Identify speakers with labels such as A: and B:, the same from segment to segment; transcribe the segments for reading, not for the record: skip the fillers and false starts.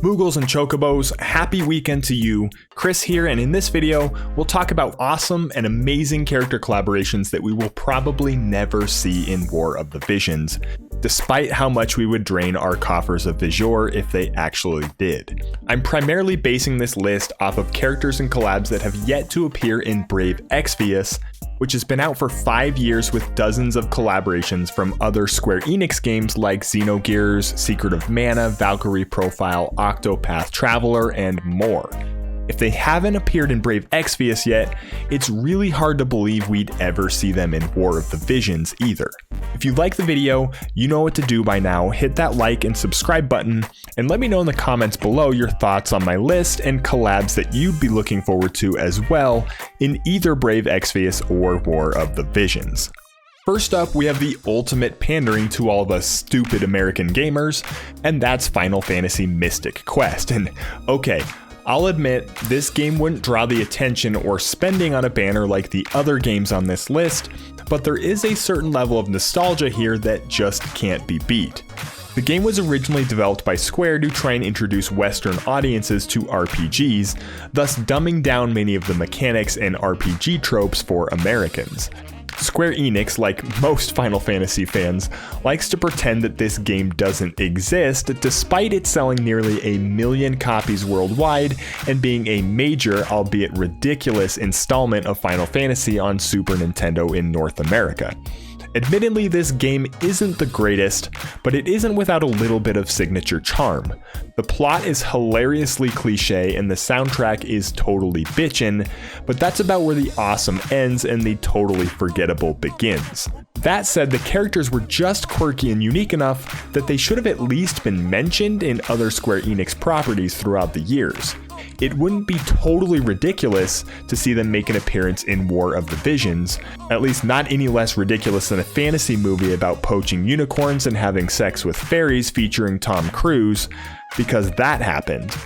A: Moogles and Chocobos, happy weekend to you. Chris here, and in this video, we'll talk about awesome and amazing character collaborations that we will probably never see in War of the Visions, despite how much we would drain our coffers of Vizure if they actually did. I'm primarily basing this list off of characters and collabs that have yet to appear in Brave Exvius, which has been out for 5 years with dozens of collaborations from other Square Enix games like Xenogears, Secret of Mana, Valkyrie Profile, Octopath Traveler, and more. If they haven't appeared in Brave Exvius yet, it's really hard to believe we'd ever see them in War of the Visions either. If you like the video, you know what to do by now. Hit that like and subscribe button, and let me know in the comments below your thoughts on my list and collabs that you'd be looking forward to as well in either Brave Exvius or War of the Visions. First up, we have the ultimate pandering to all of us stupid American gamers, and that's Final Fantasy Mystic Quest. And okay, I'll admit, this game wouldn't draw the attention or spending on a banner like the other games on this list, but there is a certain level of nostalgia here that just can't be beat. The game was originally developed by Square to try and introduce Western audiences to RPGs, thus dumbing down many of the mechanics and RPG tropes for Americans. Square Enix, like most Final Fantasy fans, likes to pretend that this game doesn't exist, despite it selling nearly 1 million copies worldwide and being a major, albeit ridiculous, installment of Final Fantasy on Super Nintendo in North America. Admittedly, this game isn't the greatest, but it isn't without a little bit of signature charm. The plot is hilariously cliche and the soundtrack is totally bitchin', but that's about where the awesome ends and the totally forgettable begins. That said, the characters were just quirky and unique enough that they should have at least been mentioned in other Square Enix properties throughout the years. It wouldn't be totally ridiculous to see them make an appearance in War of the Visions, at least not any less ridiculous than a fantasy movie about poaching unicorns and having sex with fairies featuring Tom Cruise, because that happened.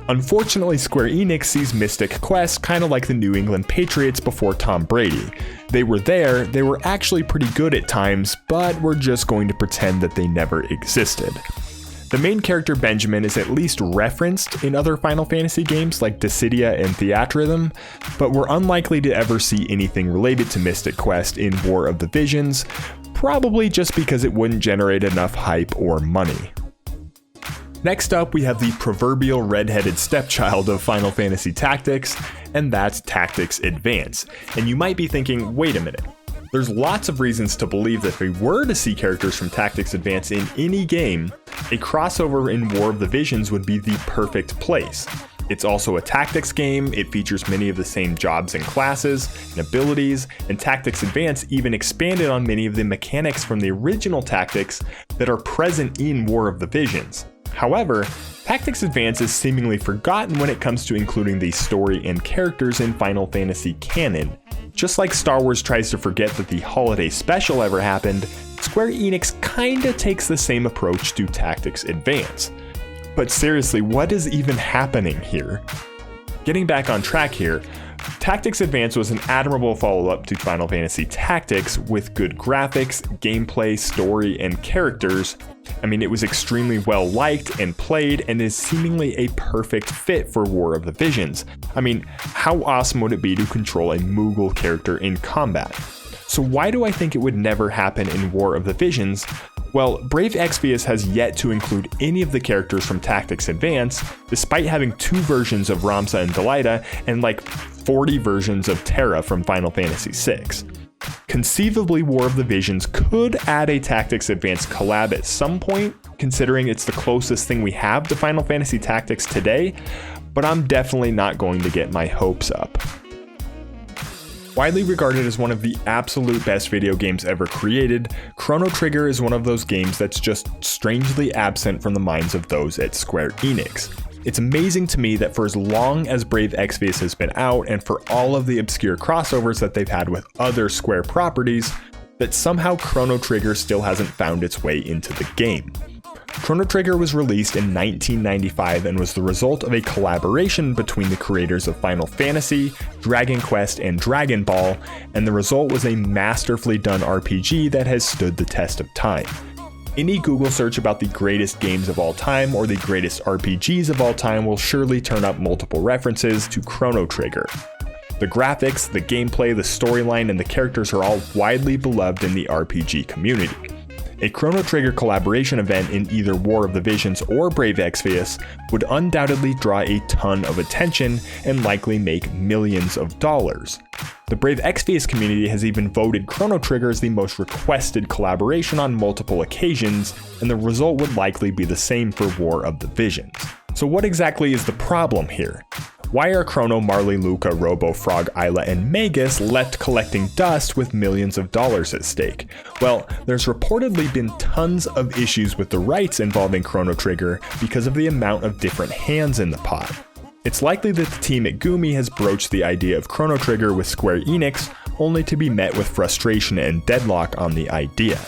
A: Unfortunately, Square Enix sees Mystic Quest kind of like the New England Patriots before Tom Brady. They were there, they were actually pretty good at times, but we're just going to pretend that they never existed. The main character Benjamin is at least referenced in other Final Fantasy games like Dissidia and Theatrhythm, but we're unlikely to ever see anything related to Mystic Quest in War of the Visions, probably just because it wouldn't generate enough hype or money. Next up, we have the proverbial red-headed stepchild of Final Fantasy Tactics, and that's Tactics Advance. And you might be thinking, wait a minute. There's lots of reasons to believe that if we were to see characters from Tactics Advance in any game, a crossover in War of the Visions would be the perfect place. It's also a tactics game, it features many of the same jobs and classes and abilities, and Tactics Advance even expanded on many of the mechanics from the original Tactics that are present in War of the Visions. However, Tactics Advance is seemingly forgotten when it comes to including the story and characters in Final Fantasy canon. Just like Star Wars tries to forget that the holiday special ever happened, Square Enix kinda takes the same approach to Tactics Advance. But seriously, what is even happening here? Getting back on track here, Tactics Advance was an admirable follow-up to Final Fantasy Tactics with good graphics, gameplay, story, and characters. I mean, it was extremely well liked and played and is seemingly a perfect fit for War of the Visions. I mean, how awesome would it be to control a Moogle character in combat? So why do I think it would never happen in War of the Visions? Well, Brave Exvius has yet to include any of the characters from Tactics Advance, despite having 2 versions of Ramsa and Delita and like 40 versions of Terra from Final Fantasy VI. Conceivably, War of the Visions could add a Tactics Advance collab at some point, considering it's the closest thing we have to Final Fantasy Tactics today, but I'm definitely not going to get my hopes up. Widely regarded as one of the absolute best video games ever created, Chrono Trigger is one of those games that's just strangely absent from the minds of those at Square Enix. It's amazing to me that for as long as Brave Exvius has been out and for all of the obscure crossovers that they've had with other Square properties, that somehow Chrono Trigger still hasn't found its way into the game. Chrono Trigger was released in 1995 and was the result of a collaboration between the creators of Final Fantasy, Dragon Quest, and Dragon Ball, and the result was a masterfully done RPG that has stood the test of time. Any Google search about the greatest games of all time or the greatest RPGs of all time will surely turn up multiple references to Chrono Trigger. The graphics, the gameplay, the storyline, and the characters are all widely beloved in the RPG community. A Chrono Trigger collaboration event in either War of the Visions or Brave Exvius would undoubtedly draw a ton of attention and likely make millions of dollars. The Brave Exvius community has even voted Chrono Trigger as the most requested collaboration on multiple occasions, and the result would likely be the same for War of the Visions. So what exactly is the problem here? Why are Chrono, Marley, Luca, Robo, Frog, Isla, and Magus left collecting dust with millions of dollars at stake? Well, there's reportedly been tons of issues with the rights involving Chrono Trigger because of the amount of different hands in the pot. It's likely that the team at Gumi has broached the idea of Chrono Trigger with Square Enix, only to be met with frustration and deadlock on the idea.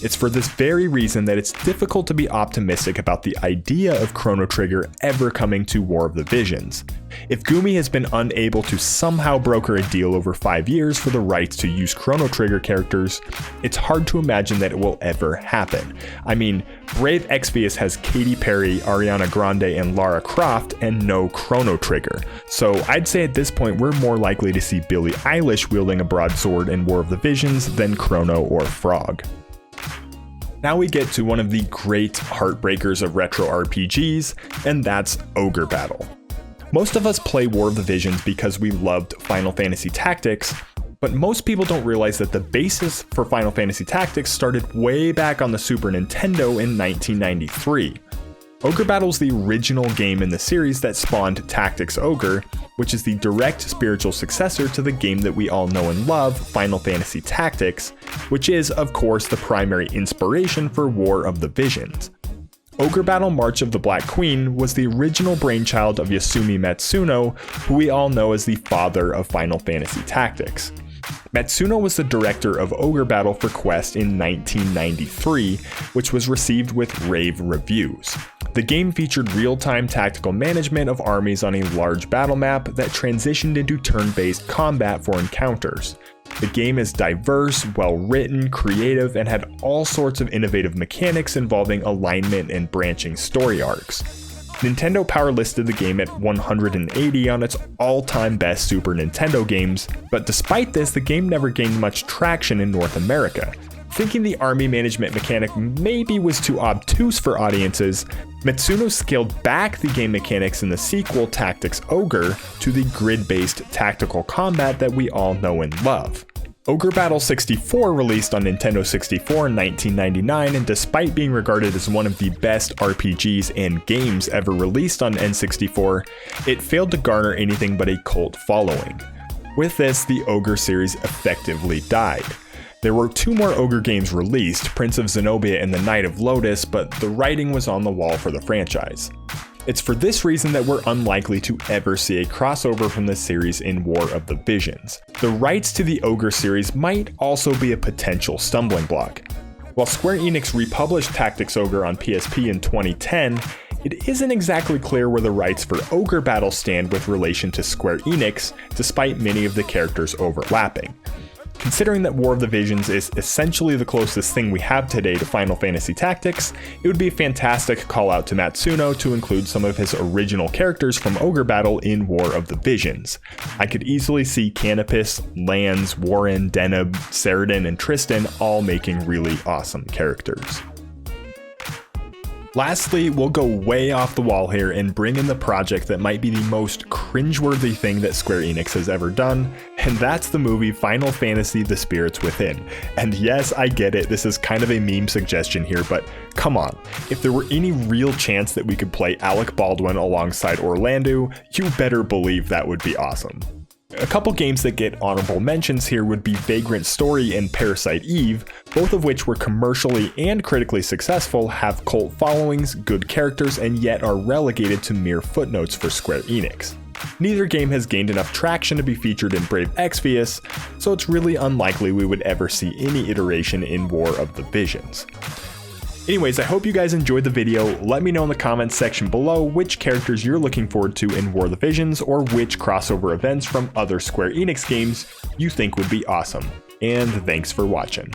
A: It's for this very reason that it's difficult to be optimistic about the idea of Chrono Trigger ever coming to War of the Visions. If Gumi has been unable to somehow broker a deal over 5 years for the rights to use Chrono Trigger characters, it's hard to imagine that it will ever happen. I mean, Brave Exvius has Katy Perry, Ariana Grande, and Lara Croft, and no Chrono Trigger. So I'd say at this point we're more likely to see Billie Eilish wielding a broadsword in War of the Visions than Chrono or Frog. Now we get to one of the great heartbreakers of retro RPGs, and that's Ogre Battle. Most of us play War of the Visions because we loved Final Fantasy Tactics, but most people don't realize that the basis for Final Fantasy Tactics started way back on the Super Nintendo in 1993. Ogre Battle is the original game in the series that spawned Tactics Ogre, which is the direct spiritual successor to the game that we all know and love, Final Fantasy Tactics, which is, of course, the primary inspiration for War of the Visions. Ogre Battle March of the Black Queen was the original brainchild of Yasumi Matsuno, who we all know as the father of Final Fantasy Tactics. Matsuno was the director of Ogre Battle for Quest in 1993, which was received with rave reviews. The game featured real-time tactical management of armies on a large battle map that transitioned into turn-based combat for encounters. The game is diverse, well-written, creative, and had all sorts of innovative mechanics involving alignment and branching story arcs. Nintendo Power listed the game at 180 on its all-time best Super Nintendo games, but despite this, the game never gained much traction in North America. Thinking the army management mechanic maybe was too obtuse for audiences, Matsuno scaled back the game mechanics in the sequel Tactics Ogre to the grid-based tactical combat that we all know and love. Ogre Battle 64 released on Nintendo 64 in 1999, and despite being regarded as one of the best RPGs and games ever released on N64, it failed to garner anything but a cult following. With this, the Ogre series effectively died. There were 2 more Ogre games released, Prince of Zenobia and the Knight of Lotus, but the writing was on the wall for the franchise. It's for this reason that we're unlikely to ever see a crossover from this series in War of the Visions. The rights to the Ogre series might also be a potential stumbling block. While Square Enix republished Tactics Ogre on PSP in 2010, it isn't exactly clear where the rights for Ogre Battle stand with relation to Square Enix, despite many of the characters overlapping. Considering that War of the Visions is essentially the closest thing we have today to Final Fantasy Tactics, it would be a fantastic call out to Matsuno to include some of his original characters from Ogre Battle in War of the Visions. I could easily see Canopus, Lance, Warren, Deneb, Saradin, and Tristan all making really awesome characters. Lastly, we'll go way off the wall here and bring in the project that might be the most cringeworthy thing that Square Enix has ever done, and that's the movie Final Fantasy: The Spirits Within. And yes, I get it, this is kind of a meme suggestion here, but come on, if there were any real chance that we could play Alec Baldwin alongside Orlando, you better believe that would be awesome. A couple games that get honorable mentions here would be Vagrant Story and Parasite Eve, both of which were commercially and critically successful, have cult followings, good characters, and yet are relegated to mere footnotes for Square Enix. Neither game has gained enough traction to be featured in Brave Exvius, so it's really unlikely we would ever see any iteration in War of the Visions. Anyways, I hope you guys enjoyed the video. Let me know in the comments section below which characters you're looking forward to in War of the Visions, or which crossover events from other Square Enix games you think would be awesome. And thanks for watching.